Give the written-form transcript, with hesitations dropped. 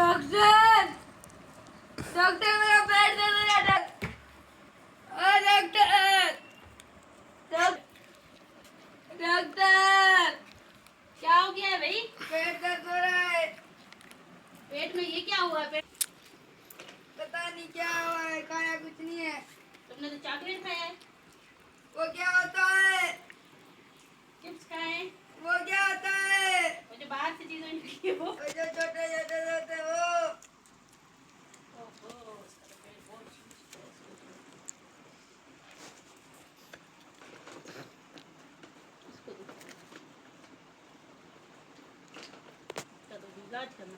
Doctor doctor मेरा पेट दर्द हो रहा है। डॉक्टर डॉक्टर क्या हो गया है भाई? पेट दर्द हो रहा है। पेट में ये क्या हुआ है? पता नहीं क्या हुआ है, खाया कुछ नहीं है। तुमने तो चॉकलेट खाया है। वो क्या होता है? चिप्स खाए। वो क्या होता है? वो जो बाहर से चीजें निकली है वो। वो जो छोटे छोटे होते वो। ओहो, उसका तो पेट बहुत ठीक है। इसको तो इलाज करना